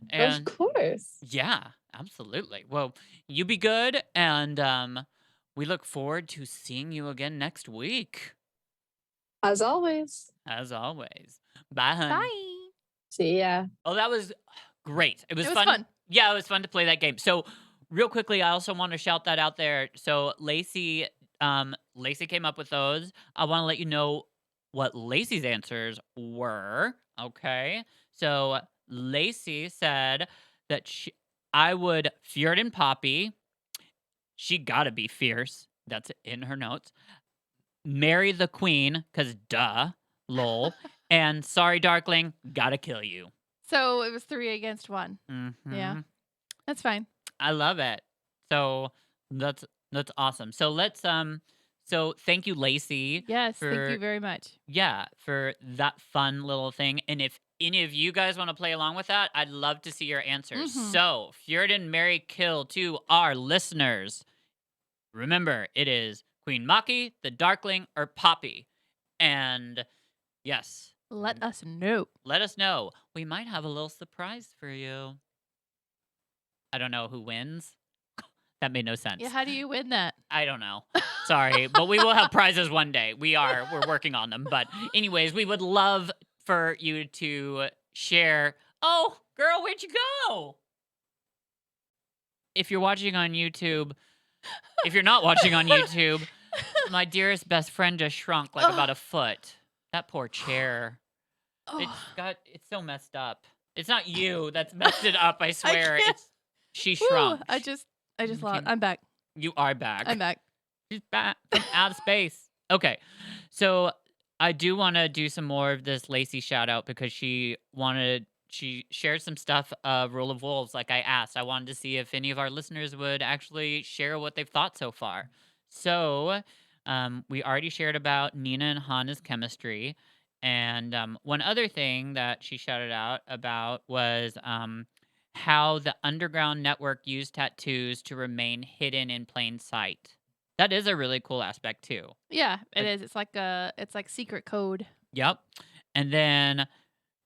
And Of course. yeah, absolutely. Well, you be good, and we look forward to seeing you again next week. As always. As always. Bye, hun. Bye. See ya. Oh, that was great. It was It was fun. fun. Yeah, it was fun to play that game. So, real quickly, I also want to shout that out there. So, Lacey came up with those. I want to let you know what Lacey's answers were. Okay. So, Lacey said that I would Fjord Poppy. She gotta be fierce. That's in her notes. marry the queen, because duh, lol. And sorry, Darkling, gotta kill you. So it was 3 against 1. Mm-hmm. Yeah. That's fine. I love it. So that's awesome. So so thank you, Lacey, Yes, thank for you very much. for that fun little thing. And if any of you guys want to play along with that, I'd love to see your answers. Mhm. So, Fjordan, marry, kill to our listeners. Remember, it is Queen Maki, the Darkling, or Poppy. And yes, Let us know. let us know. We might have a little surprise for you. I don't know who wins. That made no sense. Yeah, how do you win that? I don't know. Sorry, but we will have prizes one day. We're working on them. But anyways, we would love for you to share. Oh, girl, where'd you go? If you're watching on YouTube, if you're not watching on YouTube, my dearest best friend just shrunk like about a foot. That poor chair. It's so messed up. It's not you that's messed it up, I swear. can't. She Woo, shrunk. I just lost. can- I'm back. You are back. I'm back. She's back from out of space. Okay. So I do want to do some more of this Lacey shout out because she shared some stuff of Rule of Wolves like I asked. I wanted to see if any of our listeners would actually share what they've thought so far. So we already shared about Nina and Hana's chemistry. And one other thing that she shouted out about was how the underground network used tattoos to remain hidden in plain sight. That is a really cool aspect too. Yeah, it is. It's like secret code. Yep. And then,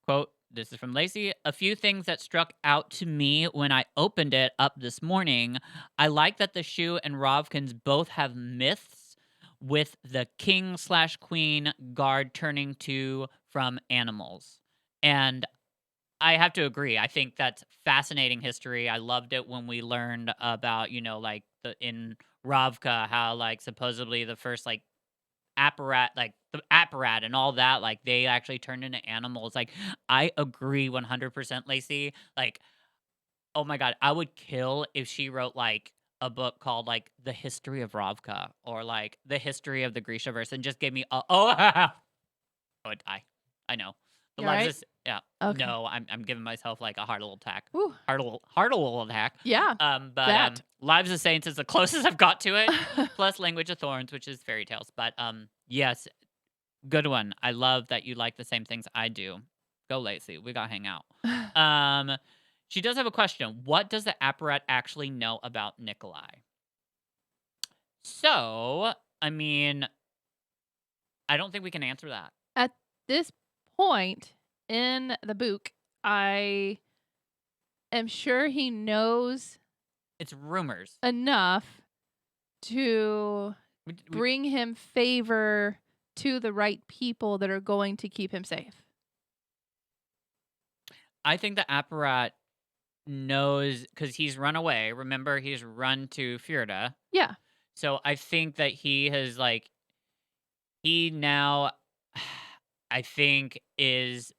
quote, this is from Lacey. A few things that struck out to me when I opened it up this morning. I like that the Shu and Rovkins both have myths with the king/queen guard turning to from animals. And I have to agree. I think that's fascinating history. I loved it when we learned about, like in Ravka, how like supposedly the first like the apparat and all that, like they actually turned into animals. Like I agree 100%, Lacey. Like, oh my God, I would kill if she wrote like a book called like The History of Ravka or like The History of the Grishaverse and just gave me I would die. I know. The You lives alright? is yeah. Okay. No, I'm giving myself like a heart little attack. Whew. Heart little attack. Yeah. But that. Lives of Saints is the closest I've got to it. Plus Language of Thorns, which is fairy tales. But yes, good one. I love that you like the same things I do. Go Lacey. We gotta hang out. She does have a question. What does the apparat actually know about Nikolai? So, I mean, I don't think we can answer that. At this point in the book, I am sure he knows It's rumors. enough to We- bring him favor to the right people that are going to keep him safe. I think the apparat knows because he's run away. Remember, he's run to Fjorda. Yeah. So I think that he has like he now I think he's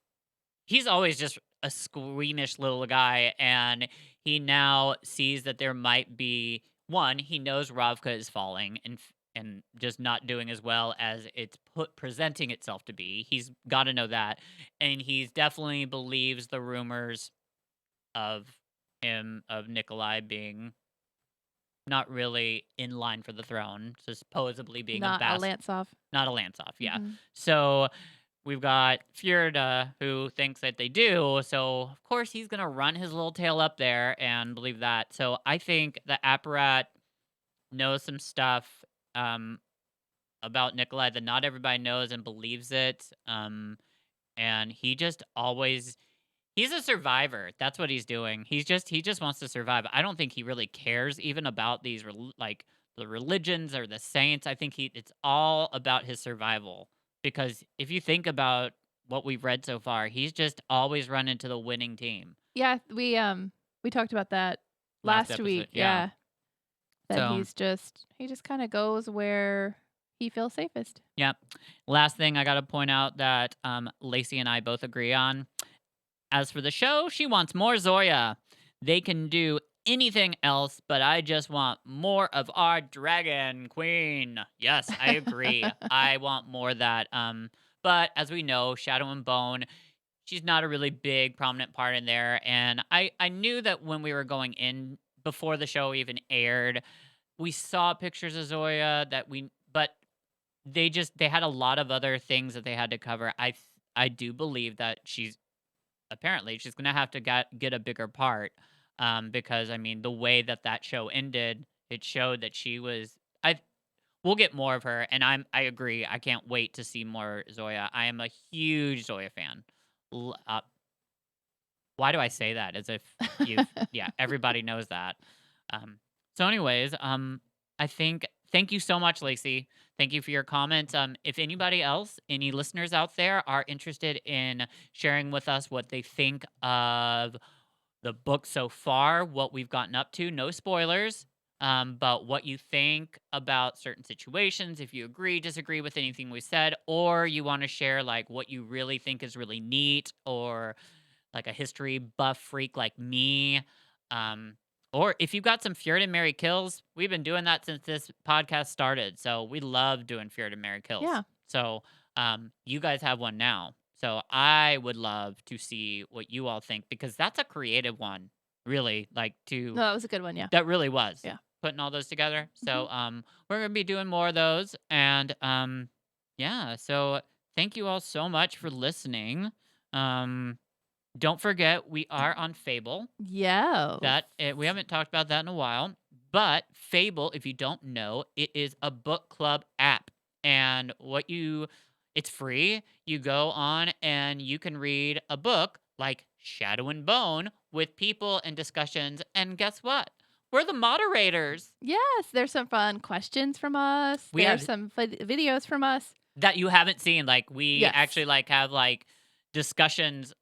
always just a squeamish little guy, and he now sees that there might be one. He knows Ravka is falling and just not doing as well as it's presenting itself to be. He's got to know that, and he's definitely believes the rumors of Nikolai being not really in line for the throne, so supposedly being Not a a lance off. not a lance off. Yeah. Mhm. So we've got Fjorda who thinks that they do. So of course he's gonna run his little tail up there and believe that. So I think the apparat knows some stuff about Nikolai that not everybody knows and believes it. And he just always he's a survivor. That's what he's doing. He just wants to survive. I don't think he really cares even about these like the religions or the saints. I think it's all about his survival. Because if you think about what we've read so far, he's just always run into the winning team. Yeah, we talked about that last episode, week. yeah. Yeah. That So- he just kind of goes where he feels safest. Yeah. Last thing I got to point out that Lacey and I both agree on. As for the show, she wants more Zoya. They can do anything else, but I just want more of our dragon queen. Yes, I agree. I want more of that. But as we know, Shadow and Bone, she's not a really big prominent part in there. And I knew that when we were going in before the show even aired, we saw pictures of Zoya but they had a lot of other things that they had to cover. I do believe that she's gonna have to get a bigger part, because I mean the way that that show ended, it showed that she was. I We'll get more of her, and I agree. I can't wait to see more Zoya. I am a huge Zoya fan. L- Uh, why do I say that? As if yeah, everybody knows that. Um, so, anyways, I think thank you so much, Lacey. Thank you for your comments. If anybody else, any listeners out there, are interested in sharing with us what they think of the book so far, what we've gotten up to, no spoilers, but what you think about certain situations, if you agree, disagree with anything we said, or you want to share like what you really think is really neat, or like a history buff freak like me. Um, or if you've got some Feared and Mary kills, we've been doing that since this podcast started. So we love doing Feared and Mary kills. Yeah. So you guys have one now. So I would love to see what you all think, because that's a creative one, really. No, that was a good one. Yeah. That really was Yeah. putting all those together. So Mhm. we're gonna be doing more of those, and yeah. So thank you all so much for listening. Um, don't forget, we are on Fable. Yeah. We haven't talked about that in a while, but Fable, if you don't know, it is a book club app, and it's free. You go on and you can read a book like Shadow and Bone with people and discussions, and guess what? We're the moderators. Yes, there's some fun questions from us. We There's have some videos from us. that you haven't seen. Like we Yes. actually have discussions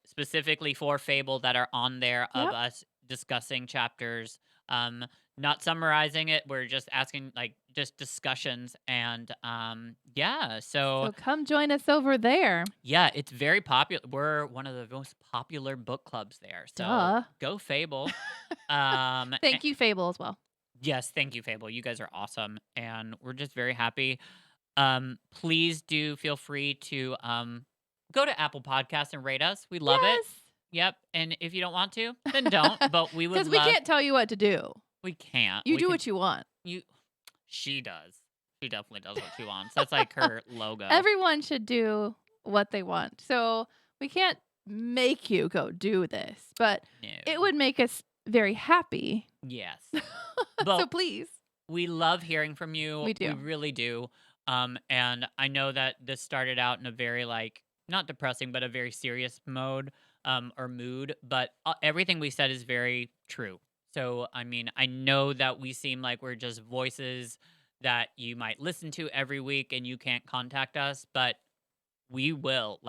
specifically for Fable that are on there of Yep. us discussing chapters. Not summarizing it. We're just asking just discussions, and yeah. So come join us over there. Yeah, it's very popular. We're one of the most popular book clubs there. So Duh. go Fable. Thank you, Fable, as well. Yes, thank you, Fable. You guys are awesome, and we're just very happy. Please do feel free to go to Apple Podcasts and rate us. We love it. Yes. Yep. And if you don't want to, then don't. But we would Because we can't tell you what to do. We can't. You We do can- what you want. She does. She definitely does what she wants. That's like her logo. Everyone should do what they want. So we can't make you go do this, but No. it would make us very happy. Yes. So But please. we love hearing from you. We do. We really do. And I know that this started out in a very not depressing, but a very serious mode, or mood. But everything we said is very true. So I mean, I know that we seem like we're just voices that you might listen to every week, and you can't contact us, but we will.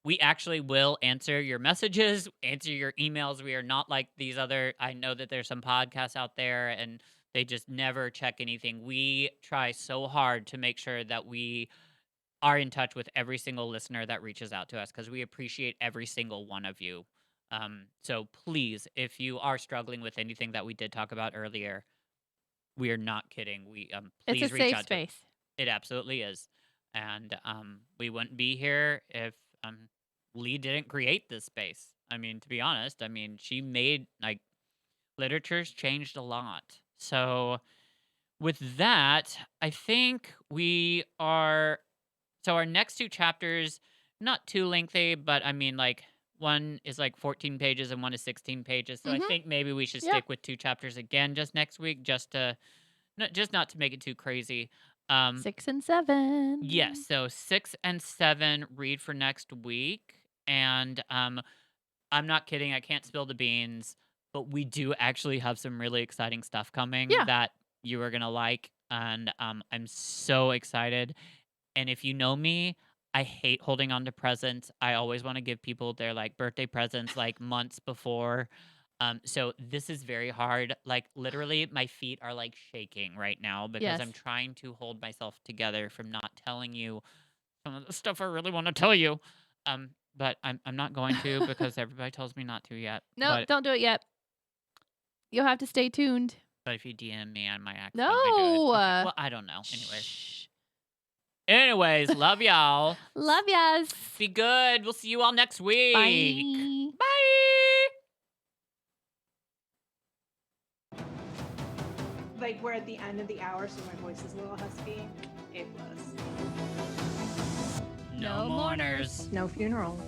We actually will answer your messages, answer your emails. We are not like these other. I know that there's some podcasts out there and they just never check anything. We try so hard to make sure that we are in touch with every single listener that reaches out to us, because we appreciate every single one of you. So please, if you are struggling with anything that we did talk about earlier, we are not kidding. Please It's a reach safe out to us. space. It absolutely is. And we wouldn't be here if Lee didn't create this space. I mean, to be honest, I mean, she made literature's changed a lot. So with that, I think we are. So our next two chapters, not too lengthy, but I mean, one is 14 pages and one is 16 pages. So I Mhm. think maybe we should Yeah. stick with two chapters again just next week, just not to make it too crazy. 6 and 7. Yes, so 6 and 7 read for next week, and I'm not kidding. I can't spill the beans, but we do actually have some really exciting stuff coming Yeah. that you are gonna like, and I'm so excited. And if you know me, I hate holding on to presents. I always want to give people their birthday presents months before. So this is very hard. Literally, my feet are shaking right now because I'm Yes. trying to hold myself together from not telling you some of the stuff I really want to tell you. But I'm not going to because everybody tells me not to yet. No, But don't do it yet. You'll have to stay tuned. But if you DM me, I might accidentally do it. No. Okay. Well, I don't know. Anyways, love y'all. Love yas. Be good. We'll see you all next week. Bye. Bye. Like we're at the end of the hour, so my voice is a little husky. It was. No mourners. No funerals.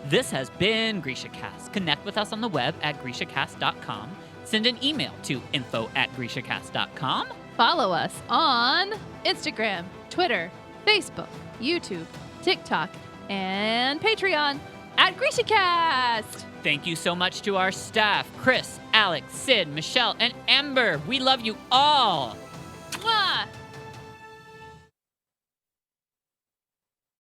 This has been GrishaCast. Connect with us on the web at GrishaCast.com. Send an email to info@GrishaCast.com. Follow us on Instagram, Twitter, Facebook, YouTube, TikTok, and Patreon at GrishaCast. Thank you so much to our staff, Chris, Alex, Sid, Michelle, and Amber. We love you all. Mwah!